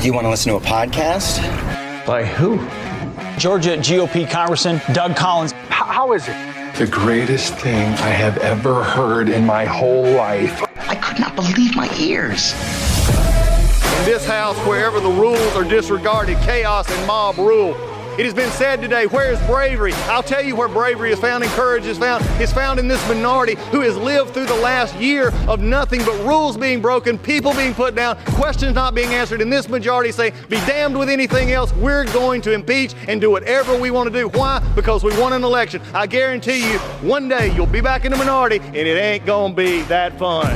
You want to listen to a podcast? By who? Georgia GOP Congressman Doug Collins. How is it? The greatest thing I have ever heard in my whole life. I could not believe my ears. In this house, wherever the rules are disregarded, chaos and mob rule. It has been said today, where is bravery? I'll tell you where bravery is found and courage is found. It's found in this minority who has lived through the last year of nothing but rules being broken, people being put down, questions not being answered. And this majority say, be damned with anything else. We're going to impeach and do whatever we want to do. Why? Because we won an election. I guarantee you, one day you'll be back in the minority and it ain't going to be that fun.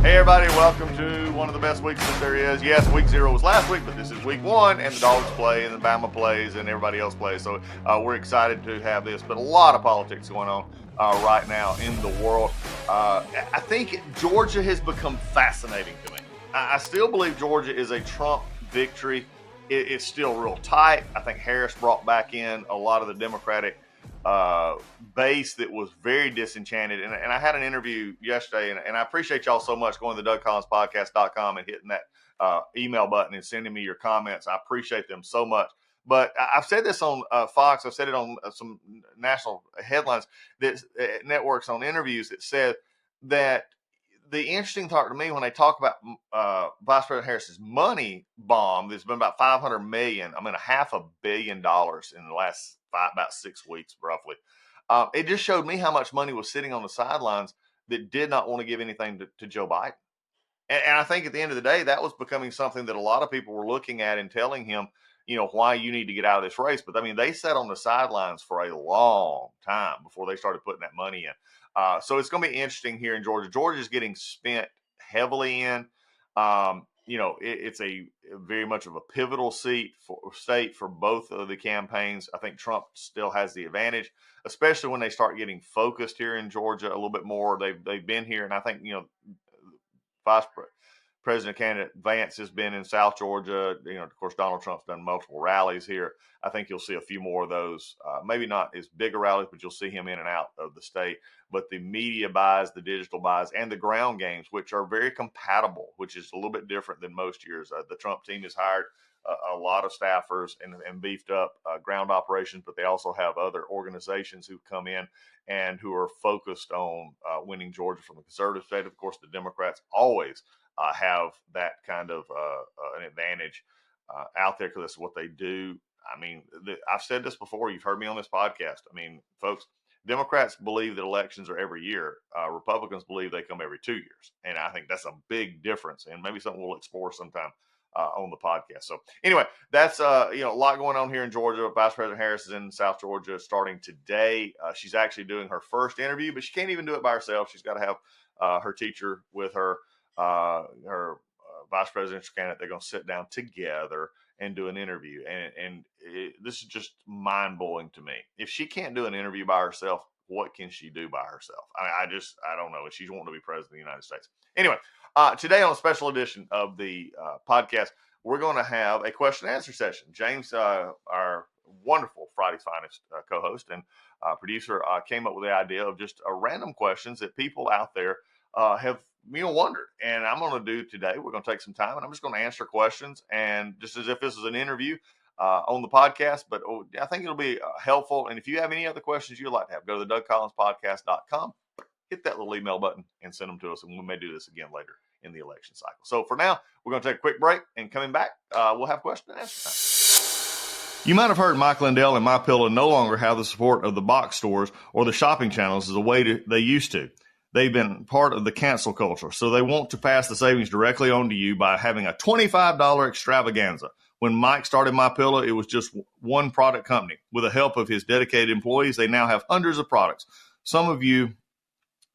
Hey everybody, welcome to one of the best weeks that there is. Yes, week 0 was last week, but this is week 1, and the Dogs play, and the Bama plays, and everybody else plays. So we're excited to have this, but a lot of politics going on right now in the world. I think Georgia has become fascinating to me. I still believe Georgia is a Trump victory. It's still real tight. I think Harris brought back in a lot of the Democratic base that was very disenchanted. And I had an interview yesterday, and I appreciate y'all so much going to the DougCollinsPodcast.com and hitting that email button and sending me your comments. I appreciate them so much. But I've said this on Fox. I've said it on some national headlines, that networks on interviews that said that the interesting part to me when they talk about Vice President Harris's money bomb, there's been about $500 million, $500 million in the last about 6 weeks, roughly. It just showed me how much money was sitting on the sidelines that did not want to give anything to Joe Biden. And I think at the end of the day, that was becoming something that a lot of people were looking at and telling him, why you need to get out of this race. But they sat on the sidelines for a long time before they started putting that money in. So it's going to be interesting here in Georgia. Georgia's getting spent heavily in. It's a very much of a pivotal state for both of the campaigns. I think Trump still has the advantage, especially when they start getting focused here in Georgia a little bit more. They've been here, and I think Vice President candidate Vance has been in South Georgia. Of course, Donald Trump's done multiple rallies here. I think you'll see a few more of those. Maybe not as big a rallies, but you'll see him in and out of the state. But the media buys, the digital buys, and the ground games, which are very compatible, which is a little bit different than most years. The Trump team has hired a lot of staffers and beefed up ground operations, but they also have other organizations who come in and who are focused on winning Georgia from a conservative state. Of course, the Democrats always have that kind of an advantage out there because that's what they do. I've said this before. You've heard me on this podcast. Folks, Democrats believe that elections are every year. Republicans believe they come every 2 years. And I think that's a big difference, and maybe something we'll explore sometime on the podcast. So anyway, that's a lot going on here in Georgia. Vice President Harris is in South Georgia starting today. She's actually doing her first interview, but she can't even do it by herself. She's got to have her teacher with her, vice presidential candidate. They're going to sit down together and do an interview. And this is just mind-blowing to me. If she can't do an interview by herself, what can she do by herself? I don't know if she's wanting to be president of the United States. Anyway, today on a special edition of the podcast, we're going to have a question and answer session. James, our wonderful Friday's Finest co-host and producer, came up with the idea of just random questions that people out there have wondered. And I'm going to do today, we're going to take some time and I'm just going to answer questions, and just as if this is an interview on the podcast, but I think it'll be helpful. And if you have any other questions you'd like to have, go to the DougCollinsPodcast.com, hit that little email button and send them to us. And we may do this again later in the election cycle. So for now, we're going to take a quick break, and coming back, we'll have question and answer time. You might have heard Mike Lindell and MyPillow no longer have the support of the box stores or the shopping channels as the way they used to. They've been part of the cancel culture, so they want to pass the savings directly on to you by having a $25 extravaganza. When Mike started MyPillow, it was just one product company. With the help of his dedicated employees, they now have hundreds of products. Some of you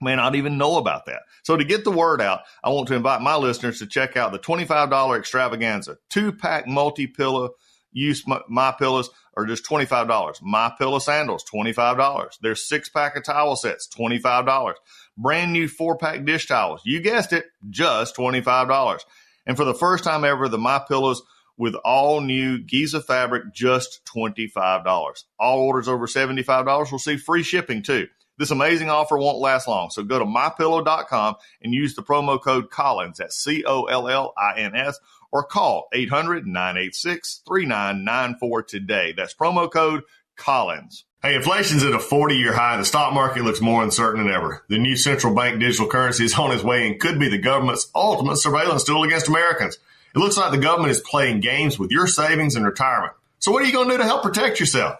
may not even know about that. So to get the word out, I want to invite my listeners to check out the $25 extravaganza. 2-pack multi-pillow use MyPillows are just $25. MyPillow sandals, $25. There's 6-pack of towel sets, $25. Brand new 4-pack dish towels. You guessed it, just $25. And for the first time ever, the MyPillows with all new Giza fabric, just $25. All orders over $75 will see free shipping too. This amazing offer won't last long, so go to mypillow.com and use the promo code Collins, that's COLLINS, or call 800-986-3994 today. That's promo code Collins. Hey, inflation's at a 40-year high. The stock market looks more uncertain than ever. The new central bank digital currency is on its way and could be the government's ultimate surveillance tool against Americans. It looks like the government is playing games with your savings and retirement. So what are you going to do to help protect yourself?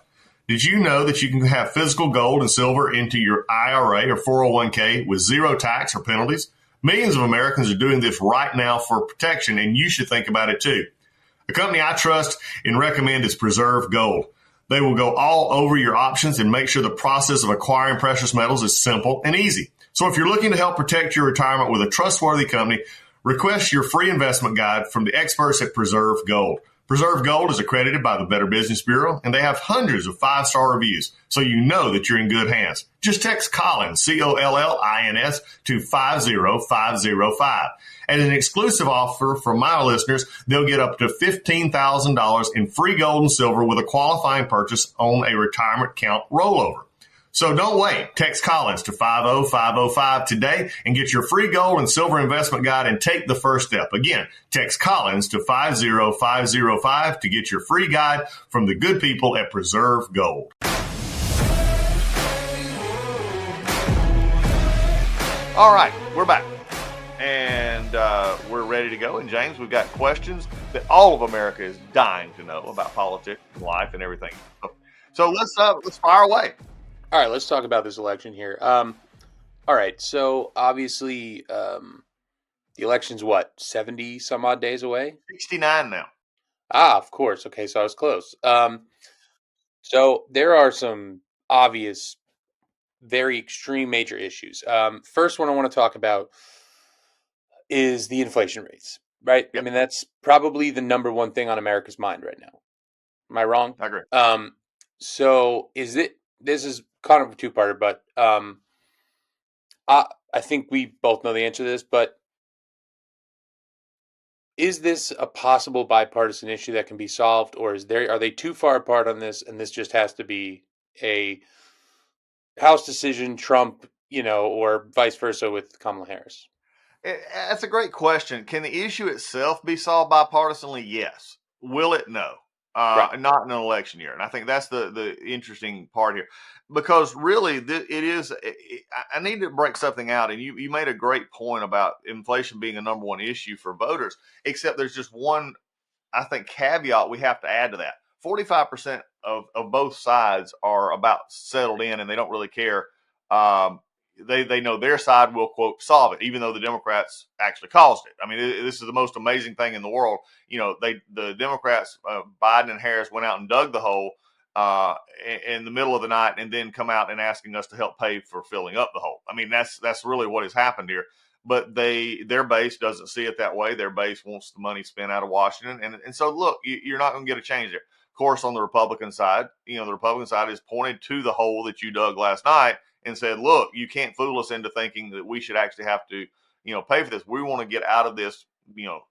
Did you know that you can have physical gold and silver into your IRA or 401k with zero tax or penalties? Millions of Americans are doing this right now for protection, and you should think about it too. The company I trust and recommend is Preserve Gold. They will go all over your options and make sure the process of acquiring precious metals is simple and easy. So if you're looking to help protect your retirement with a trustworthy company, request your free investment guide from the experts at Preserve Gold. Preserve Gold is accredited by the Better Business Bureau, and they have hundreds of 5-star reviews, so you know that you're in good hands. Just text Collins, COLLINS, to 50505. As an exclusive offer for my listeners, they'll get up to $15,000 in free gold and silver with a qualifying purchase on a retirement account rollover. So don't wait. Text Collins to 50505 today and get your free gold and silver investment guide and take the first step. Again, text Collins to 50505 to get your free guide from the good people at Preserve Gold. All right, we're back. And we're ready to go. And James, we've got questions that all of America is dying to know about politics, life, and everything. So let's fire away. All right, let's talk about this election here. All right, so obviously the election's 70 some odd days away? 69 now. Of course. Okay, so I was close. So there are some obvious, very extreme major issues. First one I want to talk about is the inflation rates, right? Yep. I mean, that's probably the number one thing on America's mind right now. Am I wrong? I agree. So this is kind of a two-parter, but I think we both know the answer to this, but is this a possible bipartisan issue that can be solved, or are they too far apart on this, and this just has to be a House decision, Trump, or vice versa with Kamala Harris? That's a great question. Can the issue itself be solved bipartisanly? Yes. Will it? No. Right. Not in an election year. And I think that's the interesting part here, because really I need to break something out. And you made a great point about inflation being a number one issue for voters, except there's just one, I think, caveat we have to add to that. 45% of both sides are about settled in, and they don't really care. They know their side will, quote, solve it, even though the Democrats actually caused it. I mean, this is the most amazing thing in the world. The Democrats, Biden and Harris, went out and dug the hole in the middle of the night, and then come out and asking us to help pay for filling up the hole. I mean, that's really what has happened here. But their base doesn't see it that way. Their base wants the money spent out of Washington, and so look, you're not going to get a change there. Of course, on the Republican side, the Republican side is pointed to the hole that you dug last night and said, look, you can't fool us into thinking that we should actually have to, pay for this. We want to get out of this,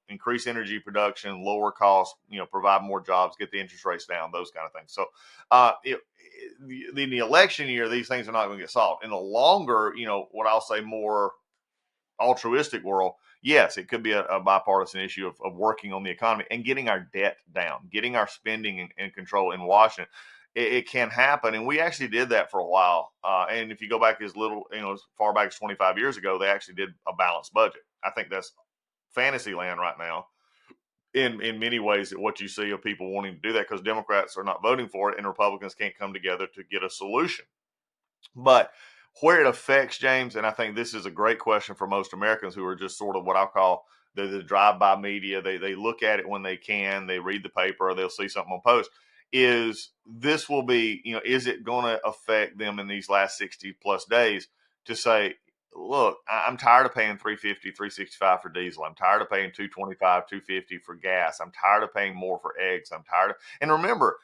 increase energy production, lower costs, provide more jobs, get the interest rates down, those kind of things. So in the election year, these things are not going to get solved. In the longer, what I'll say more altruistic world, yes, it could be a bipartisan issue of working on the economy and getting our debt down, getting our spending in control in Washington. It can happen, and we actually did that for a while. And if you go back as far back as 25 years ago, they actually did a balanced budget. I think that's fantasy land right now in many ways, that what you see of people wanting to do that, because Democrats are not voting for it and Republicans can't come together to get a solution. But where it affects, James, and I think this is a great question for most Americans who are just sort of what I'll call the drive-by media. They look at it when they can, they read the paper, or they'll see something on post. Is this will be, is it going to affect them in these last 60 plus days to say, look, I'm tired of paying $3.50, $3.65 for diesel. I'm tired of paying $2.25, $2.50 for gas. I'm tired of paying more for eggs. And remember,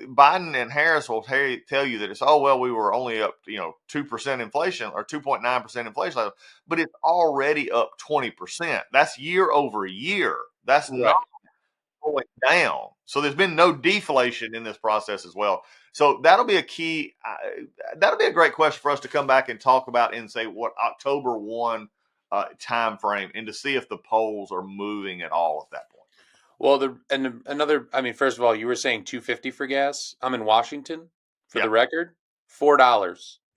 Biden and Harris will tell you that it's, we were only up, 2% inflation or 2.9% inflation, but it's already up 20%. That's year over year. That's not going down. So there's been no deflation in this process as well. So that'll be a key. That'll be a great question for us to come back and talk about in, say, what October 1 time frame, and to see if the polls are moving at all at that point. Well, I mean, first of all, you were saying $2.50 for gas. I'm in Washington, for the record, $4.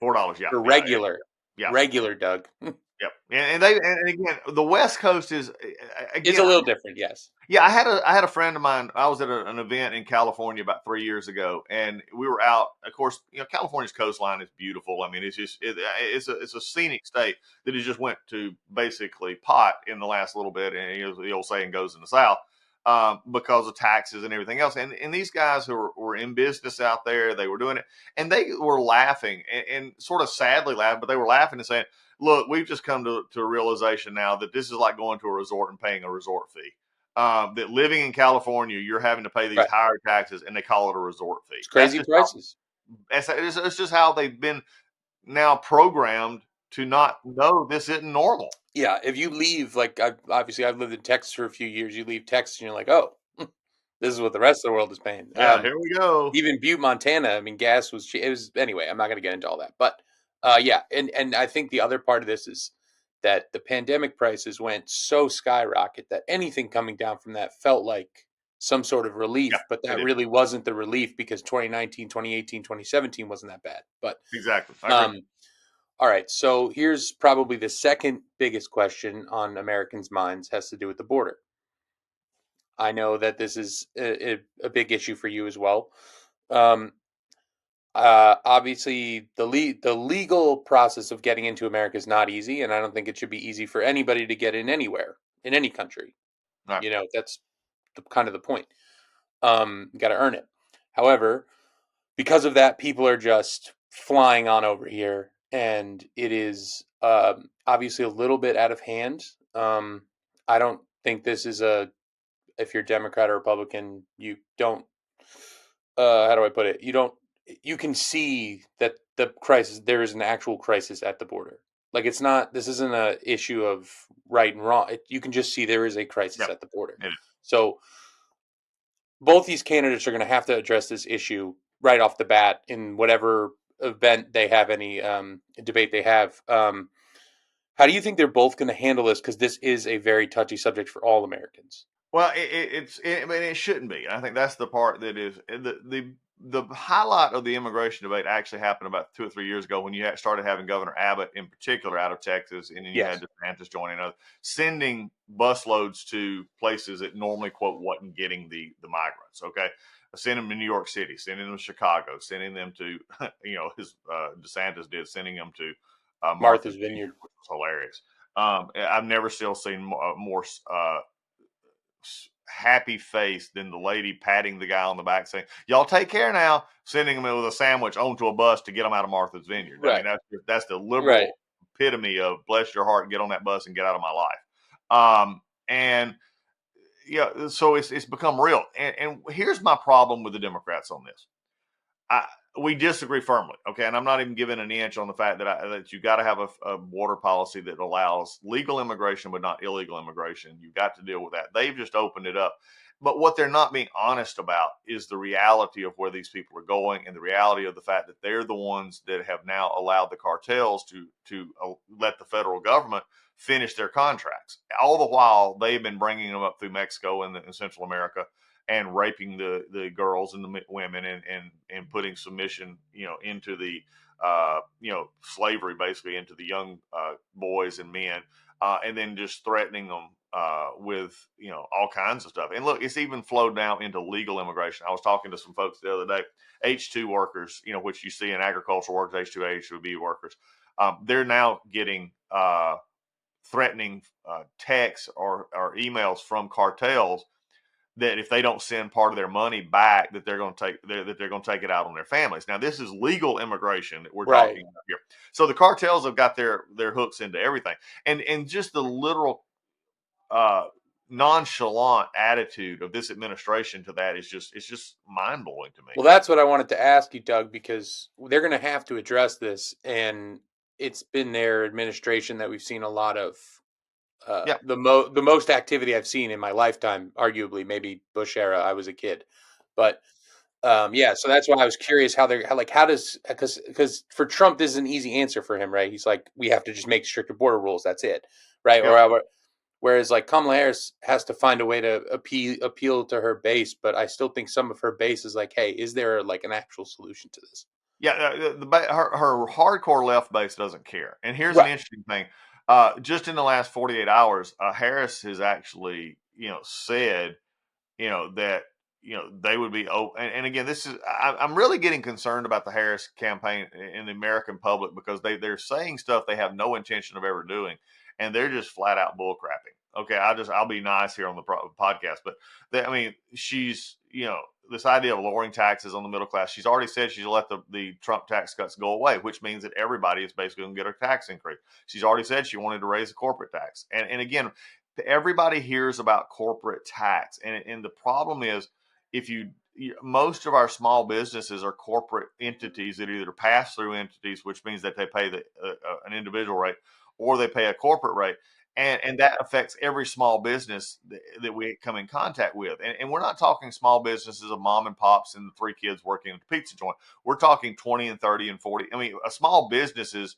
$4, yeah. For regular. Yeah. Regular, Doug. Yep. And again, the West Coast is It's a little different, yes. Yeah, I had a friend of mine. I was at an event in California about 3 years ago, and we were out. Of course, California's coastline is beautiful. I mean, it's a scenic state that has just went to basically pot in the last little bit, and the old saying goes in the South because of taxes and everything else. And these guys who were in business out there, they were doing it, and they were laughing and sort of sadly laughing, but they were laughing and saying, "Look, we've just come to a realization now that this is like going to a resort and paying a resort fee. That living in California, you're having to pay these higher taxes, and they call it a resort fee. It's crazy prices. It's just how they've been now programmed to not know this isn't normal." Yeah, if you leave, like, obviously I've lived in Texas for a few years. You leave Texas and you're like, oh, this is what the rest of the world is paying. Yeah, here we go. Even Butte, Montana, I mean, gas was cheap. It was, anyway, I'm not going to get into all that. But, yeah, and I think the other part of this is that the pandemic prices went so skyrocket that anything coming down from that felt like some sort of relief, but that really wasn't the relief, because 2019, 2018, 2017 wasn't that bad. But exactly. All right, so here's probably the second biggest question on Americans' minds, has to do with the border. I know that this is a big issue for you as well. Obviously, the legal process of getting into America is not easy, and I don't think it should be easy for anybody to get in anywhere, in any country. Right. That's kind of the point. You got to earn it. However, because of that, people are just flying on over here, and it is obviously a little bit out of hand. I don't think this is if you're Democrat or Republican, you don't, how do I put it? You can see that there is an actual crisis at the border. Like, this isn't an issue of right and wrong. You can just see there is a crisis at the border. Yeah. So both these candidates are going to have to address this issue right off the bat in whatever event they have, any debate they have. How do you think they're both going to handle this? Because this is a very touchy subject for all Americans. Well, it shouldn't be. I think that's the part that is the highlight of the immigration debate actually happened about 2 or 3 years ago, when you started having Governor Abbott in particular out of Texas, and then you had DeSantis joining us, sending busloads to places that normally, quote, wasn't getting the migrants. Okay. Sending them to New York City, sending them to Chicago, sending them to, his DeSantis did, sending them to Martha's Vineyard, which was hilarious. I've never still seen more happy face than the lady patting the guy on the back saying, "Y'all take care now," sending him with a sandwich onto a bus to get him out of Martha's Vineyard. Right. I mean, that's the liberal epitome of bless your heart and get on that bus and get out of my life. So it's become real. And here's my problem with the Democrats on this. We disagree firmly, okay? And I'm not even giving an inch on the fact that you got to have a border policy that allows legal immigration but not illegal immigration. You've got to deal with that. They've just opened it up. But what they're not being honest about is the reality of where these people are going, and the reality of the fact that they're the ones that have now allowed the cartels to let the federal government finish their contracts. All the while, they've been bringing them up through Mexico and Central America, and raping the girls and the women, and putting submission, into the, slavery, basically, into the young boys and men, and then just threatening them with, all kinds of stuff. And look, it's even flowed now into legal immigration. I was talking to some folks the other day, H-2 workers, which you see in agricultural workers, H-2A, H-2B workers. They're now getting threatening texts or emails from cartels that if they don't send part of their money back, that they're going to take it out on their families. Now, this is legal immigration that we're talking about here. So the cartels have got their hooks into everything, and just the literal nonchalant attitude of this administration to that is just mind blowing to me. Well, that's what I wanted to ask you, Doug, because they're going to have to address this, and it's been their administration that we've seen a lot of Yeah. The most activity I've seen in my lifetime, arguably, maybe Bush era. I was a kid, but yeah. So that's why I was curious how does because for Trump this is an easy answer for him, right? He's like, we have to just make stricter border rules. That's it, right? Yep. Whereas like Kamala Harris has to find a way to appeal to her base, but I still think some of her base is like, hey, is there like an actual solution to this? Yeah, her hardcore left base doesn't care. And here's an Right. interesting thing: just in the last 48 hours, Harris has actually, said, that they would be open. And again, I'm really getting concerned about the Harris campaign in the American public because they're saying stuff they have no intention of ever doing, and they're just flat out bullcrapping. Okay, I'll be nice here on the podcast, but she's this idea of lowering taxes on the middle class. She's already said she's let the Trump tax cuts go away, which means that everybody is basically going to get a tax increase. She's already said she wanted to raise the corporate tax, and again, everybody hears about corporate tax, and the problem is if most of our small businesses are corporate entities that either pass through entities, which means that they pay an individual rate, or they pay a corporate rate. And that affects every small business that we come in contact with. And we're not talking small businesses of mom and pops and the 3 kids working at the pizza joint. We're talking 20 and 30 and 40. I mean, a small business is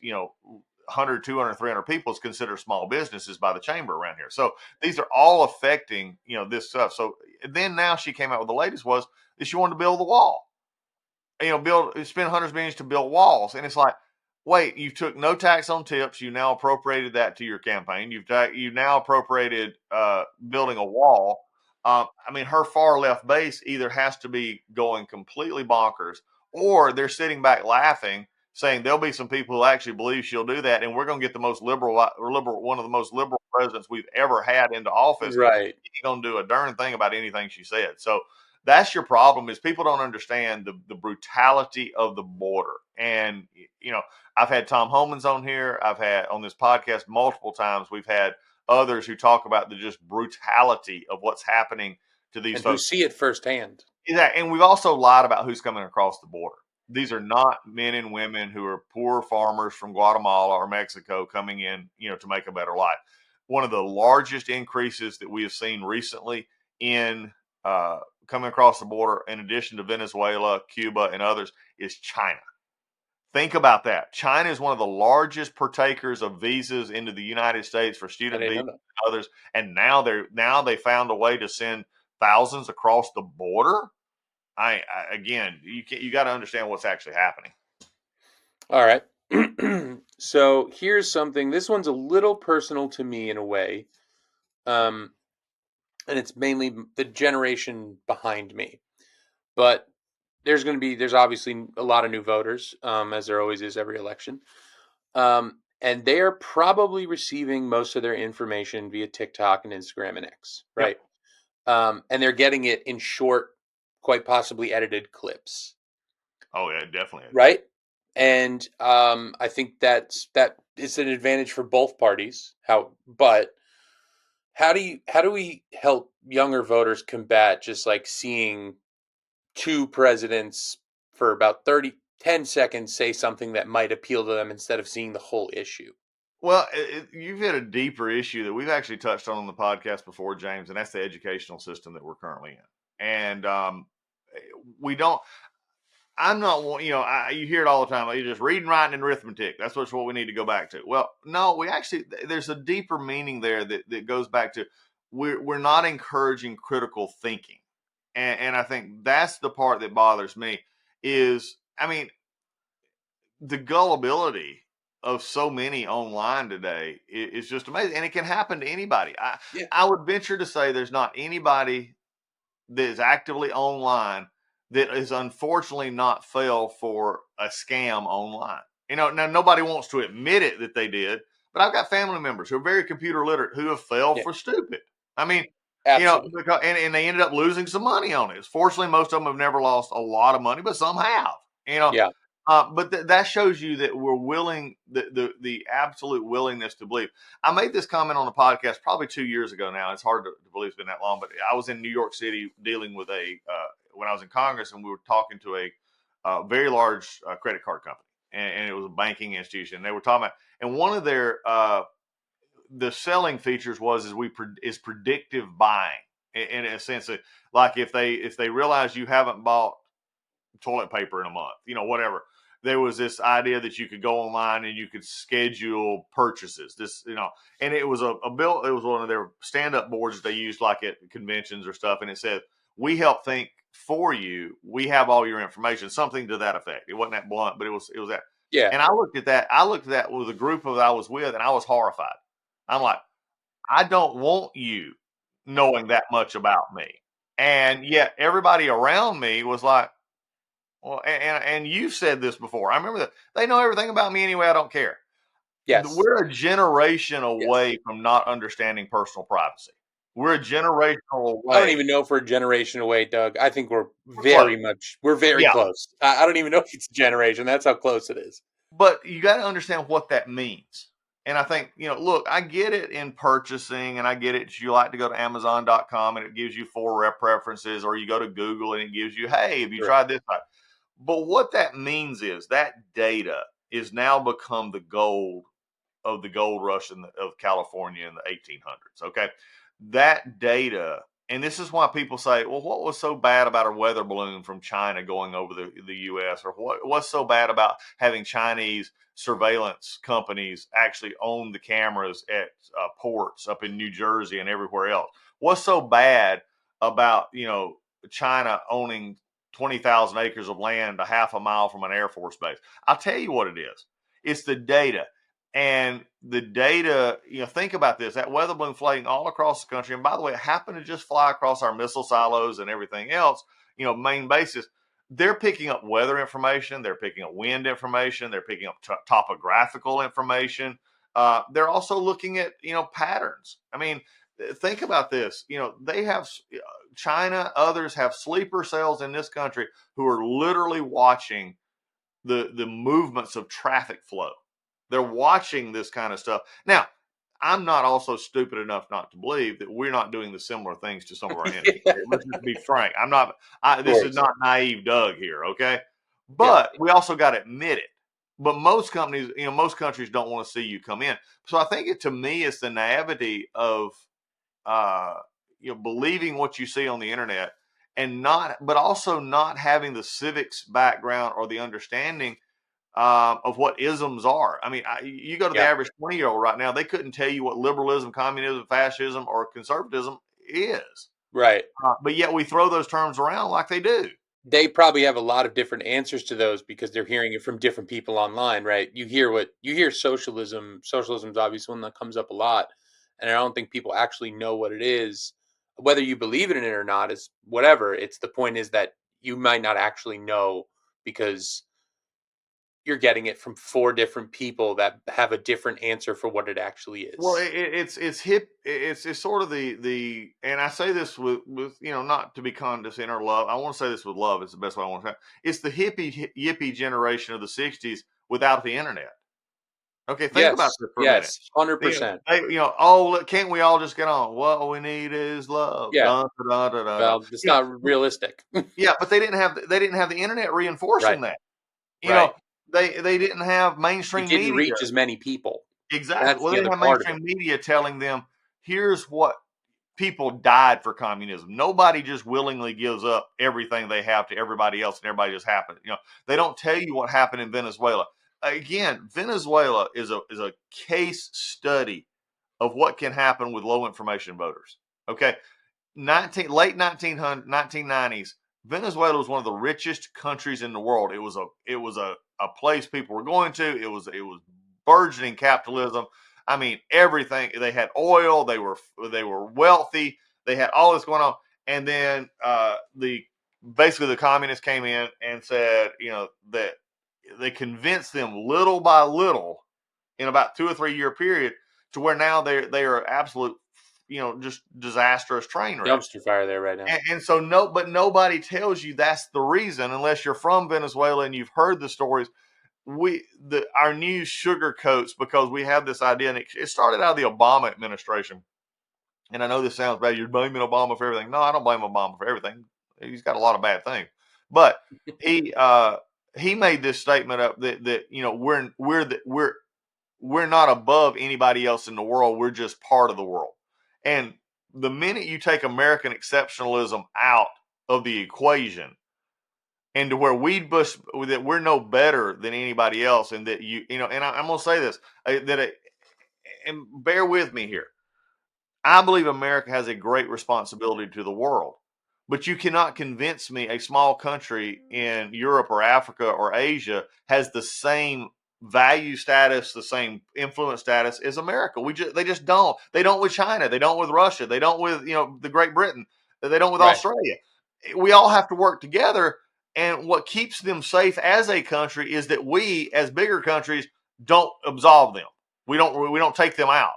100, 200, 300 people is considered small businesses by the chamber around here. So these are all affecting, this stuff. So then now she came out with the latest was that she wanted to build the wall, spend hundreds of millions to build walls. And it's like, wait, you took no tax on tips. You now appropriated that to your campaign. You've now appropriated building a wall. Her far left base either has to be going completely bonkers, or they're sitting back laughing, saying there'll be some people who actually believe she'll do that, and we're going to get the most liberal, one of the most liberal presidents we've ever had into office. Right. She ain't going to do a darn thing about anything she said. So that's your problem, is people don't understand the brutality of the border. And, I've had Tom Homans on here. I've had on this podcast multiple times. We've had others who talk about the just brutality of what's happening to these and folks. who see it firsthand. Exactly. And we've also lied about who's coming across the border. These are not men and women who are poor farmers from Guatemala or Mexico coming in, to make a better life. One of the largest increases that we have seen recently in coming across the border, in addition to Venezuela, Cuba, and others, is China. Think about that. China is one of the largest partakers of visas into the United States for student visas and others. And now they found a way to send thousands across the border. Again, you got to understand what's actually happening. All right. So here's something. This one's a little personal to me in a way. And it's mainly the generation behind me. But there's obviously a lot of new voters, as there always is every election. And they are probably receiving most of their information via TikTok and Instagram and X, right? Yep. And they're getting it in short, quite possibly edited clips. Oh yeah, definitely. Right. And I think that is an advantage for both parties. How do we help younger voters combat just like seeing two presidents for about 10 seconds say something that might appeal to them instead of seeing the whole issue? Well, you've hit a deeper issue that we've actually touched on the podcast before, James, and that's the educational system that we're currently in. And I'm not, you hear it all the time. You're just reading, writing, and arithmetic. That's what we need to go back to. Well, no, there's a deeper meaning there that goes back to we're not encouraging critical thinking. And I think that's the part that bothers me is, the gullibility of so many online today is just amazing. And it can happen to anybody. I would venture to say there's not anybody that is actively online that is unfortunately not fell for a scam online. Now nobody wants to admit it that they did, but I've got family members who are very computer literate who have fell for stupid. Absolutely. And they ended up losing some money on it. Fortunately, most of them have never lost a lot of money, but some have. Yeah. But that shows you that we're willing, the absolute willingness to believe. I made this comment on a podcast probably 2 years ago now. It's hard to believe it's been that long, but I was in New York City dealing with when I was in Congress, and we were talking to a very large credit card company, and it was a banking institution. And they were talking about, and one of their the selling features is predictive buying in a sense that, like, if they realize you haven't bought toilet paper in a month, whatever, there was this idea that you could go online and you could schedule purchases. And it was it was one of their stand-up boards that they used like at conventions or stuff, and it said, "We help think for you. We have all your information," something to that effect. It wasn't that blunt, but it was that. Yeah. And I looked at that with a group that I was with, and I was horrified. I'm like, I don't want you knowing that much about me. And yet everybody around me was like, well, and you've said this before. I remember that they know everything about me anyway. I don't care. Yes. We're a generation away from not understanding personal privacy. We're a generation away. I don't even know if we're a generation away, Doug. I think we're very close. I don't even know if it's a generation. That's how close it is. But you got to understand what that means. And I think, look, I get it in purchasing, and I get it. You like to go to Amazon.com and it gives you 4 rep preferences, or you go to Google and it gives you, hey, have you tried this? But what that means is that data is now become the gold of the gold rush of California in the 1800s. Okay. That data, and this is why people say, well, what was so bad about a weather balloon from China going over the U.S., or what's so bad about having Chinese surveillance companies actually own the cameras at ports up in New Jersey and everywhere else? What's so bad about, China owning 20,000 acres of land a half a mile from an Air Force base? I'll tell you what it is. It's the data. And the data, think about this, that weather balloon flying all across the country. And by the way, it happened to just fly across our missile silos and everything else, main bases. They're picking up weather information. They're picking up wind information. They're picking up topographical information. They're also looking at, patterns. I mean, think about this. They have China, others have sleeper cells in this country who are literally watching the movements of traffic flow. They're watching this kind of stuff. Now, I'm not also stupid enough not to believe that we're not doing the similar things to some of our enemies. Let's just be frank. This is not naive Doug here, okay? But we also got to admit it. But most companies, most countries don't want to see you come in. So I think to me, it's the naivety of, believing what you see on the internet, but also not having the civics background or the understanding of what isms are. I mean, you go to the average 20-year-old right now, they couldn't tell you what liberalism, communism, fascism, or conservatism is. Right. But yet we throw those terms around like they do. They probably have a lot of different answers to those because they're hearing it from different people online, right? You hear socialism. Socialism's obviously one that comes up a lot. And I don't think people actually know what it is. Whether you believe in it or not is whatever. The point is that you might not actually know because you're getting it from 4 different people that have a different answer for what it actually is. Well, it's hip. It's sort of the and I say this with not to be condescending or love. I want to say this with love. It's the best way I want to say it. It's the yippie generation of the 60s without the internet. Okay, think about this for a minute. Yes, 100%. Can't we all just get on? What we need is love. Yeah. Dun, dun, dun, dun, well, it's not realistic. Yeah, but they didn't have the internet reinforcing that. You know, they didn't have mainstream media. Didn't reach as many people. Exactly. Well, they didn't have mainstream media telling them, here's what people died for communism. Nobody just willingly gives up everything they have to everybody else and everybody just happens. They don't tell you what happened in Venezuela. Again, Venezuela is a case study of what can happen with low information voters. Okay. Late 1990s, Venezuela was one of the richest countries in the world. It was a place people were going to. It was burgeoning capitalism. I mean, everything. They had oil. They were wealthy. They had all this going on. And then basically the communists came in and said, that they convinced them little by little in about 2 or 3 year period to where now they are absolute, just disastrous train wreck. Dumpster fire there right now. And so but nobody tells you that's the reason unless you're from Venezuela and you've heard the stories. Our news sugarcoats because we have this idea, and it started out of the Obama administration. And I know this sounds bad. You're blaming Obama for everything. No, I don't blame Obama for everything. He's got a lot of bad things, but he made this statement up that we're we're not above anybody else in the world. We're just part of the world. And the minute you take American exceptionalism out of the equation, and to where that we're no better than anybody else, and that and I'm going to say this, and bear with me here. I believe America has a great responsibility to the world, but you cannot convince me a small country in Europe or Africa or Asia has the same value status, the same influence status as America. They just don't. They don't with China. They don't with Russia. They don't with the Great Britain. They don't with Right. Australia. We all have to work together. And what keeps them safe as a country is that we, as bigger countries, don't absolve them. We don't take them out.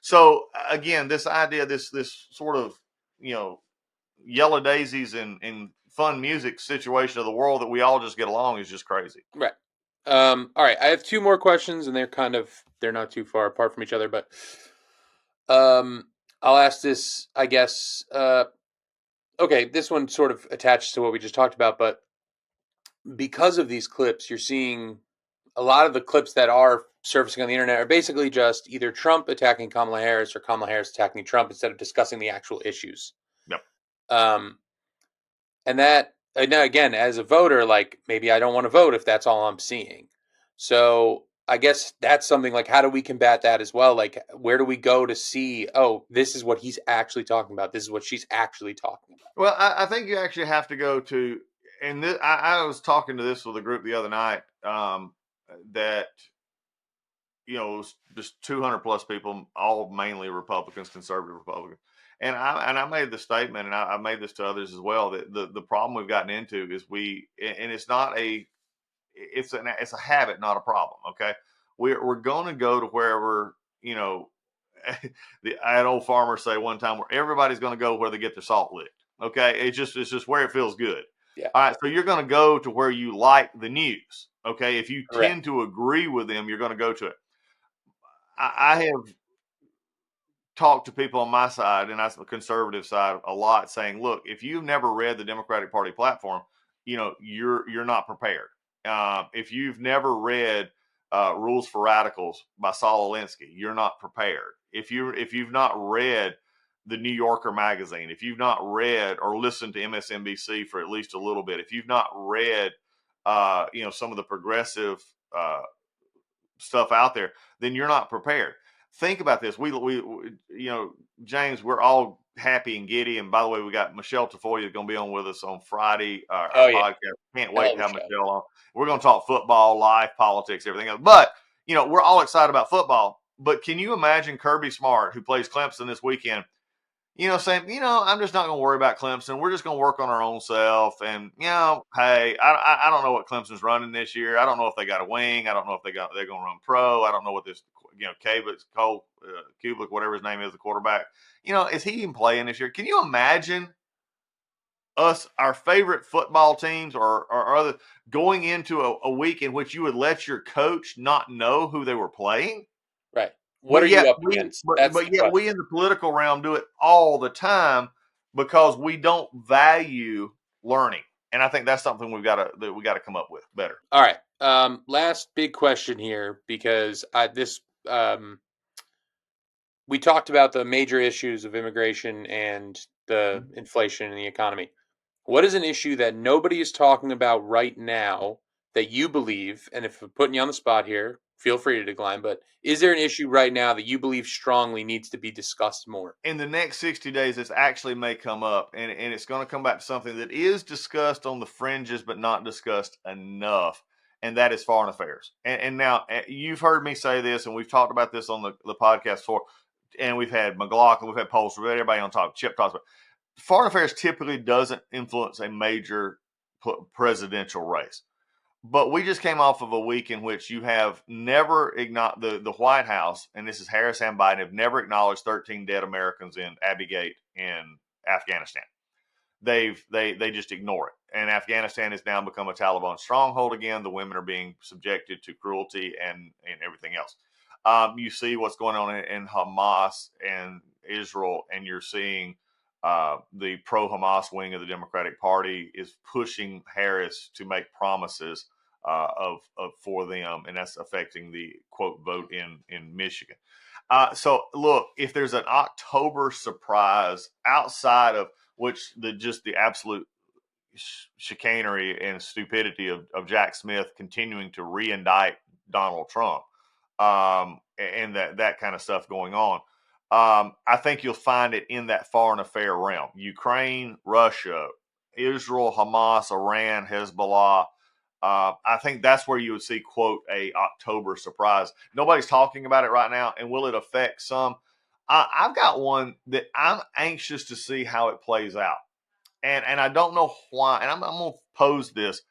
So again, this idea, this sort of yellow daisies and fun music situation of the world that we all just get along is just crazy. Right. All right. I have two more questions, and they're not too far apart from each other, but I'll ask this, I guess. Okay, this one sort of attaches to what we just talked about, but because of these clips, you're seeing a lot of the clips that are surfacing on the internet are basically just either Trump attacking Kamala Harris or Kamala Harris attacking Trump instead of discussing the actual issues. Yep. And that, now again, as a voter, like, maybe I don't want to vote if that's all I'm seeing. So I guess that's something like, how do we combat that as well? Like, where do we go to see, oh, this is what he's actually talking about. This is what she's actually talking about. Well, I think you actually have to go to, and I was talking to this with a group the other night, that, it was just 200 plus people, all mainly Republicans, conservative Republicans. And I made the statement, and I made this to others as well, that the problem we've gotten into is and it's not it's a habit, not a problem. Okay. We're going to go to wherever, I had old farmers say one time, where everybody's going to go where they get their salt licked. Okay. It's just where it feels good. Yeah. All right. So you're going to go to where you like the news. Okay. If you Correct. tend to agree with them, you're going to go to it. I have talked to people on my side, and that's the conservative side, a lot, saying, look, if you've never read the Democratic Party platform, you're not prepared. If you've never read Rules for Radicals by Saul Alinsky, you're not prepared. If you've not read the New Yorker magazine, if you've not read or listened to MSNBC for at least a little bit, if you've not read some of the progressive stuff out there, then you're not prepared. Think about this. We James, we're all happy and giddy. And by the way, we got Michelle Tafoya going to be on with us on Friday. Our podcast. Can't wait to have Michelle on. We're going to talk football, life, politics, everything else. But we're all excited about football. But can you imagine Kirby Smart, who plays Clemson this weekend, saying, I'm just not going to worry about Clemson. We're just going to work on our own self. And, hey, I don't know what Clemson's running this year. I don't know if they got a wing. I don't know if they're going to run pro. I don't know what this, Cole Kublik, whatever his name is, the quarterback, is he even playing this year? Can you imagine us, our favorite football teams or other, going into a week in which you would let your coach not know who they were playing? Right. What are you up against? But yet we in the political realm do it all the time because we don't value learning. And I think that's something we got to come up with better. All right. Last big question here, because we talked about the major issues of immigration and the inflation in the economy. What is an issue that nobody is talking about right now that you believe, and if I'm putting you on the spot here, feel free to decline, but is there an issue right now that you believe strongly needs to be discussed more? In the next 60 days, this actually may come up, and it's going to come back to something that is discussed on the fringes but not discussed enough, and that is foreign affairs. And now, you've heard me say this, and we've talked about this on the podcast before, and we've had McLaughlin, we've had Polster, we've had everybody on top. Chip talks about foreign affairs typically doesn't influence a major presidential race. But we just came off of a week in which you have never acknowledged the White House, and this is Harris and Biden, have never acknowledged 13 dead Americans in Abbey Gate in Afghanistan. They just ignore it. And Afghanistan has now become a Taliban stronghold again. The women are being subjected to cruelty and everything else. You see what's going on in Hamas and Israel, and you're seeing the pro-Hamas wing of the Democratic Party is pushing Harris to make promises for them, and that's affecting the quote vote in Michigan. So look, if there's an October surprise outside of which the absolute chicanery and stupidity of Jack Smith continuing to re-indict Donald Trump, and that kind of stuff going on, I think you'll find it in that foreign affair realm. Ukraine, Russia, Israel, Hamas, Iran, Hezbollah. I think that's where you would see, quote, a October surprise. Nobody's talking about it right now, and will it affect some? I've got one that I'm anxious to see how it plays out. And I don't know why, and I'm going to pose this.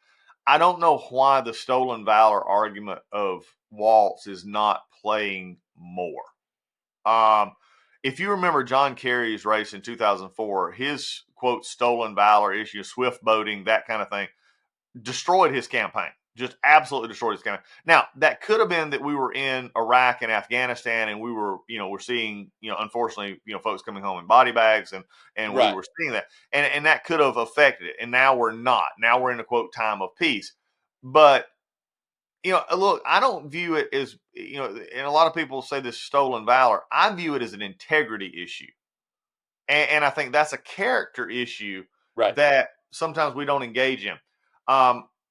I don't know why the stolen valor argument of Walz is not playing more. If you remember John Kerry's race in 2004, his, quote, stolen valor issue, swift boating, that kind of thing, destroyed his campaign. Just absolutely destroyed his campaign. Now, that could have been that we were in Iraq and Afghanistan, and we were, we're seeing, unfortunately, folks coming home in body bags, and Right. we were seeing that. And that could have affected it. And now we're not. Now we're in a, quote, time of peace. But, look, I don't view it as, and a lot of people say this stolen valor. I view it as an integrity issue. And I think that's a character issue Right. that sometimes we don't engage in.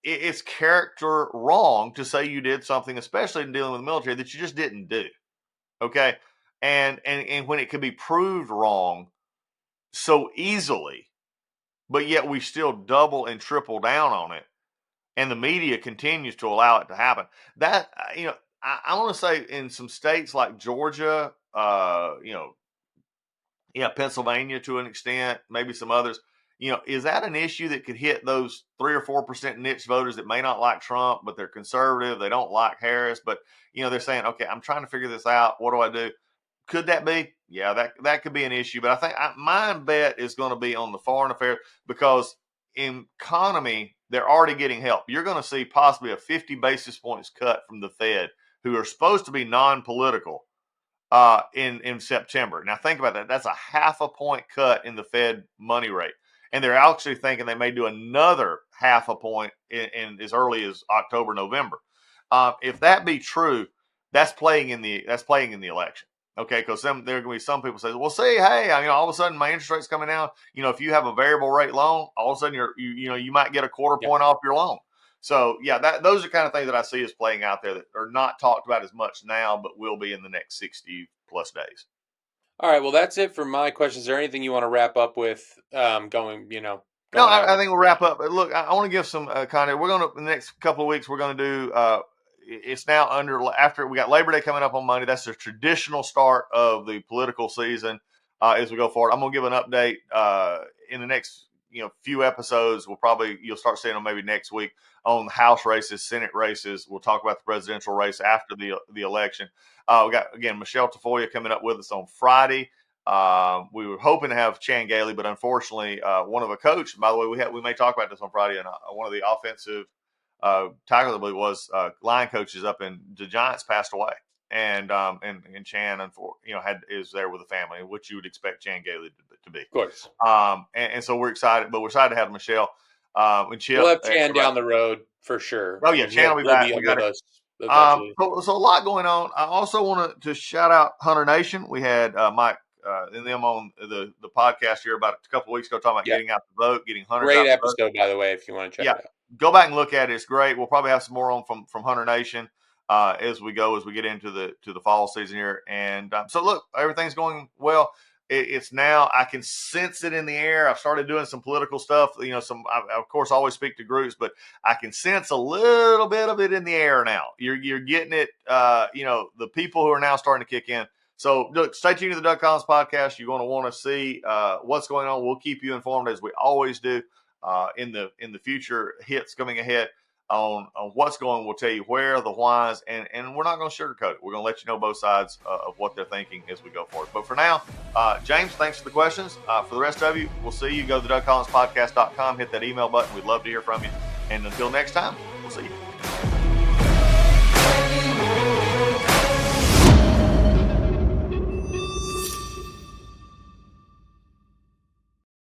It's character wrong to say you did something, especially in dealing with the military, that you just didn't do. Okay. And when it could be proved wrong so easily, but yet we still double and triple down on it, and the media continues to allow it to happen. That, I want to say in some states like Georgia, Pennsylvania to an extent, maybe some others, is that an issue that could hit those 3 or 4% niche voters that may not like Trump, but they're conservative, they don't like Harris, but they're saying, okay, I'm trying to figure this out. What do I do? Could that be? Yeah, that could be an issue. But I think my bet is going to be on the foreign affairs, because in economy, they're already getting help. You're going to see possibly a 50 basis points cut from the Fed, who are supposed to be non-political, in September. Now think about that. That's a 0.5 point cut in the Fed money rate. And they're actually thinking they may do another 0.5 point in as early as October, November. If that be true, that's playing in the election. Okay, because there are going to be some people say, well, see, hey, all of a sudden my interest rate's coming down. If you have a variable rate loan, all of a sudden you might get a 0.25 point off your loan. So yeah, those are kind of things that I see as playing out there that are not talked about as much now, but will be in the next 60 plus days. All right. Well, that's it for my questions. Is there anything you want to wrap up with? I think we'll wrap up. But look, I want to give some content. We're going to, in the next couple of weeks, we're going to do, it's now after we got Labor Day coming up on Monday. That's the traditional start of the political season as we go forward. I'm going to give an update in the next few episodes. You'll start seeing them maybe next week on House races, Senate races. We'll talk about the presidential race after the election. We got, again, Michelle Tafoya coming up with us on Friday. We were hoping to have Chan Gailey, but unfortunately, one of a coach, by the way, we may talk about this on Friday, and one of the offensive tackles, I believe, was line coaches up in the Giants passed away. And Chan, is there with the family, which you would expect Chan Gailey to be. Of course. And so we're excited, but we're excited to have Michelle. And Chip, we'll have Chan down the road for sure. Oh yeah, Chan will be back. With us. So a lot going on. I also want to shout out Hunter Nation. We had Mike and them on the podcast here about a couple of weeks ago talking about getting out the vote, getting Hunter. Great episode, by the way, if you want to check it out. Go back and look at it. It's great. We'll probably have some more on from Hunter Nation as we get into the fall season here. And so look, everything's going well. It's now, I can sense it in the air. I've started doing some political stuff. I, of course, always speak to groups, but I can sense a little bit of it in the air now. You're getting it. The people who are now starting to kick in. So look, stay tuned to the Doug Collins podcast. You're going to want to see what's going on. We'll keep you informed as we always do in the future hits coming ahead on what's going. We'll tell you where, the whys, and we're not going to sugarcoat it. We're going to let you know both sides of what they're thinking as we go forward. But for now, James, thanks for the questions. For the rest of you, we'll see you. Go to the DougCollinsPodcast.com, hit that email button. We'd love to hear from you. And until next time,